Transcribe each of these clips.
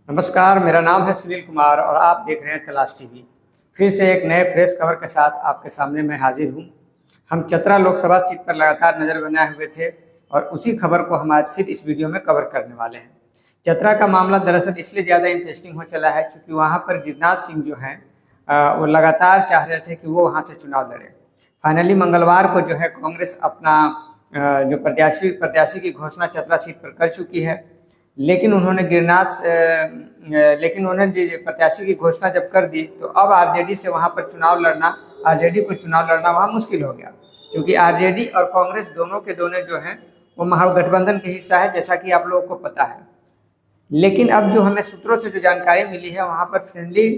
नमस्कार, मेरा नाम है सुनील कुमार और आप देख रहे हैं तलाश टीवी। फिर से एक नए फ्रेश खबर के साथ आपके सामने मैं हाजिर हूं। हम चतरा लोकसभा सीट पर लगातार नज़र बनाए हुए थे और उसी खबर को हम आज फिर इस वीडियो में कवर करने वाले हैं। चतरा का मामला दरअसल इसलिए ज़्यादा इंटरेस्टिंग हो चला है क्योंकि वहाँ पर गिरिराज सिंह जो हैं वो लगातार चाह रहे थे कि वो वहाँ से चुनाव लड़े। फाइनली मंगलवार को जो है कांग्रेस अपना जो प्रत्याशी की घोषणा चतरा सीट पर कर चुकी है, लेकिन उन्होंने प्रत्याशी की घोषणा जब कर दी तो अब आरजेडी से वहां पर आरजेडी को चुनाव लड़ना वहां मुश्किल हो गया, क्योंकि आरजेडी और कांग्रेस दोनों के दोनों जो हैं वो महागठबंधन के हिस्सा है, जैसा कि आप लोगों को पता है। लेकिन अब जो हमें सूत्रों से जो जानकारी मिली है वहां पर फ्रेंडली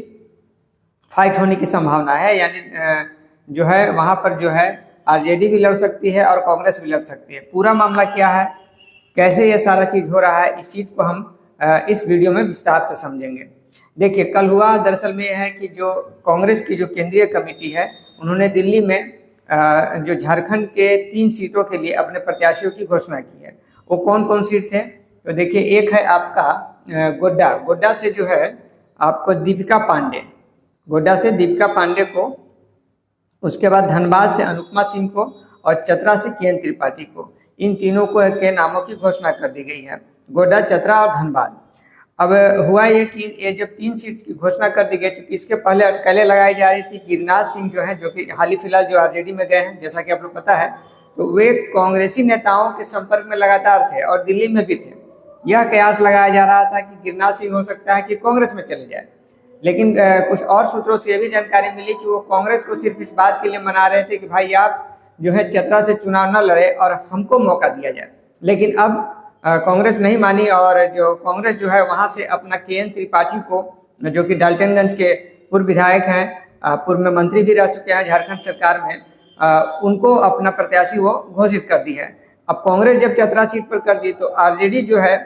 फाइट होने की संभावना है, यानी जो है वहां पर जो है आरजेडी भी लड़ सकती है और कांग्रेस भी लड़ सकती है। पूरा मामला क्या है, कैसे ये सारा चीज़ हो रहा है, इस चीज़ को हम इस वीडियो में विस्तार से समझेंगे। देखिए, कल हुआ दरअसल में यह है कि जो कांग्रेस की जो केंद्रीय कमेटी है उन्होंने दिल्ली में जो झारखंड के 3 सीटों के लिए अपने प्रत्याशियों की घोषणा की है। वो कौन कौन सीट थे, तो देखिए, एक है आपका गोड्डा से जो है आपको गोड्डा से दीपिका पांडे को, उसके बाद धनबाद से अनुपमा सिंह को और चतरा से केएन त्रिपाठी को, इन तीनों को के नामों की घोषणा कर दी गई है, गोड्डा, चतरा और धनबाद। अब हुआ ये कि ये जब 3 सीट की घोषणा कर दी गई, क्योंकि इसके पहले अटकलें लगाई जा रही थी। गिरिराज सिंह जो है, जो कि हाल ही फिलहाल जो आरजेडी में गए हैं, जैसा कि आप लोग पता है, तो वे कांग्रेसी नेताओं के संपर्क में लगातार थे और दिल्ली में भी थे। यह कयास लगाया जा रहा था कि गिरिराज सिंह हो सकता है कि कांग्रेस में चले जाए, लेकिन कुछ और सूत्रों से यह भी जानकारी मिली कि वो कांग्रेस को सिर्फ इस बात के लिए मना रहे थे कि भाई आप जो है चतरा से चुनाव न लड़े और हमको मौका दिया जाए। लेकिन अब कांग्रेस नहीं मानी और जो कांग्रेस जो है वहां से अपना केएन त्रिपाठी को, जो कि डाल्टनगंज के पूर्व विधायक हैं, पूर्व में मंत्री भी रह चुके हैं झारखंड सरकार में, उनको अपना प्रत्याशी वो घोषित कर दी है। अब कांग्रेस जब चतरा सीट पर कर दी तो आरजेडी जो है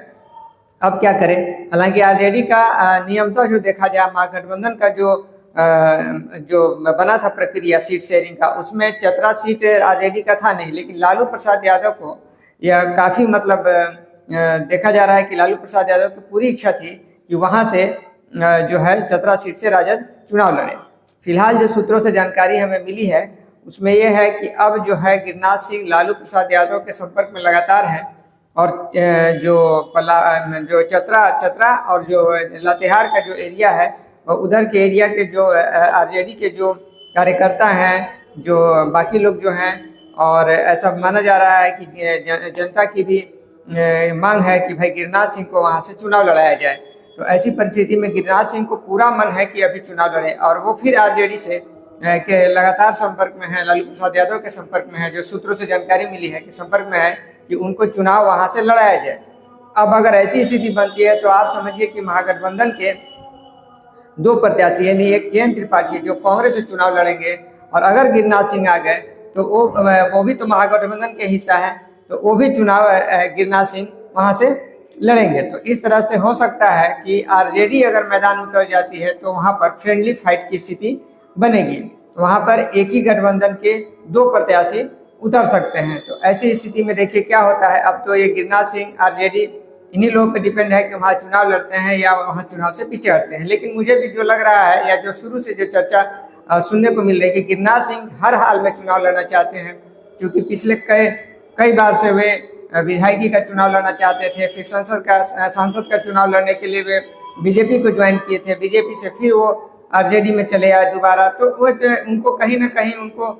अब क्या करे। हालांकि आरजेडी का नियमतः जो देखा जाए, महागठबंधन का जो बना था प्रक्रिया सीट शेयरिंग का, उसमें चतरा सीट आरजेडी का था नहीं, लेकिन लालू प्रसाद यादव को यह काफ़ी देखा जा रहा है कि लालू प्रसाद यादव की पूरी इच्छा थी कि वहां से जो है चतरा सीट से राजद चुनाव लड़े। फिलहाल जो सूत्रों से जानकारी हमें मिली है उसमें यह है कि अब जो है गिरिराज सिंह लालू प्रसाद यादव के संपर्क में लगातार है और जो चतरा और जो लातेहार का जो एरिया है, उधर के एरिया के जो आरजेडी के जो कार्यकर्ता हैं, जो बाकी लोग जो हैं, और ऐसा माना जा रहा है कि जनता की भी मांग है कि भाई गिरिराज सिंह को वहां से चुनाव लड़ाया जाए। तो ऐसी परिस्थिति में गिरिराज सिंह को पूरा मन है कि अभी चुनाव लड़े और वो फिर आरजेडी से के लगातार संपर्क में है, लालू प्रसाद यादव के संपर्क में है। जो सूत्रों से जानकारी मिली है कि संपर्क में है कि उनको चुनाव वहां से लड़ाया जाए। अब अगर ऐसी स्थिति बनती है तो आप समझिए कि महागठबंधन के 2 प्रत्याशी, यानी एक केएन त्रिपाठी जो कांग्रेस से चुनाव लड़ेंगे, और अगर गिरिराज सिंह आ गए तो वो भी तो महागठबंधन के हिस्सा है, तो वो भी चुनाव गिरिराज सिंह वहां से लड़ेंगे। तो इस तरह से हो सकता है कि आरजेडी अगर मैदान में उतर जाती है तो वहां पर फ्रेंडली फाइट की स्थिति बनेगी, वहां पर एक ही गठबंधन के 2 प्रत्याशी उतर सकते हैं। तो ऐसी स्थिति में देखिए क्या होता है। अब तो ये गिरिराज सिंह, आरजेडी, इन्हीं लोगों पे डिपेंड है कि वहाँ चुनाव लड़ते हैं या वहाँ चुनाव से पीछे हटते हैं। लेकिन मुझे भी जो लग रहा है, या जो शुरू से जो चर्चा सुनने को मिल रही है, कि गिरिराज सिंह हर हाल में चुनाव लड़ना चाहते हैं, क्योंकि पिछले कई बार से वे विधायकी का चुनाव लड़ना चाहते थे, फिर सांसद का चुनाव लड़ने के लिए वे बीजेपी को ज्वाइन किए थे, बीजेपी से फिर वो आरजेडी में चले आए दोबारा। तो वो उनको कहीं ना कहीं उनको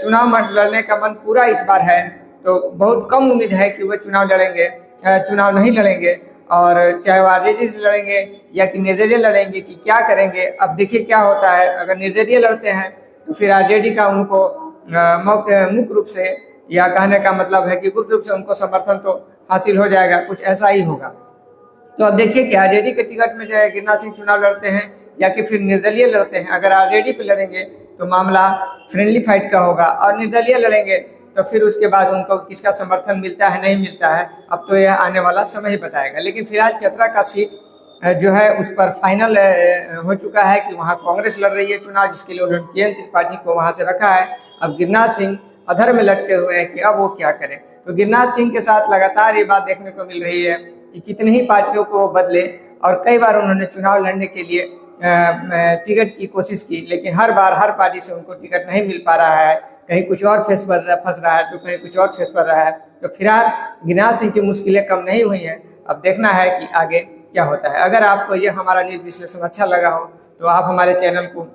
चुनाव लड़ने का मन पूरा इस बार है, तो बहुत कम उम्मीद है कि वे चुनाव नहीं लड़ेंगे, और चाहे वो आरजेडी से लड़ेंगे या कि निर्दलीय लड़ेंगे कि क्या करेंगे। अब देखिए क्या होता है। अगर निर्दलीय लड़ते हैं तो फिर आरजेडी का उनको मुख्य रूप से, या कहने का मतलब है कि गुप्त रूप से उनको समर्थन तो हासिल हो जाएगा, कुछ ऐसा ही होगा। तो अब देखिए कि आरजेडी के टिकट में जो है गिरिराज सिंह चुनाव लड़ते हैं या कि फिर निर्दलीय लड़ते हैं। अगर आरजेडी पे लड़ेंगे तो मामला फ्रेंडली फाइट का होगा, और निर्दलीय लड़ेंगे तो फिर उसके बाद उनको किसका समर्थन मिलता है नहीं मिलता है, अब तो यह आने वाला समय ही बताएगा। लेकिन फिलहाल चतरा का सीट जो है उस पर फाइनल हो चुका है कि वहाँ कांग्रेस लड़ रही है चुनाव, जिसके लिए उन्होंने केएन त्रिपाठी को वहाँ से रखा है। अब गिरिराज सिंह अधर में लटके हुए हैं कि अब वो क्या करें। तो गिरिराज सिंह के साथ लगातार ये बात देखने को मिल रही है कि कितनी ही पार्टियों को बदले, और कई बार उन्होंने चुनाव लड़ने के लिए टिकट की कोशिश की, लेकिन हर बार हर पार्टी से उनको टिकट नहीं मिल पा रहा है। कहीं कुछ और फंस रहा है तो कहीं कुछ और फेस पर रहा है। तो फिलहाल गिरिराज सिंह की मुश्किलें कम नहीं हुई हैं। अब देखना है कि आगे क्या होता है। अगर आपको ये हमारा न्यूज़ विश्लेषण अच्छा लगा हो तो आप हमारे चैनल को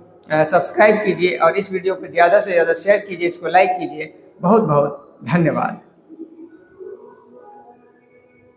सब्सक्राइब कीजिए और इस वीडियो को ज़्यादा से ज़्यादा शेयर कीजिए, इसको लाइक कीजिए। बहुत बहुत धन्यवाद।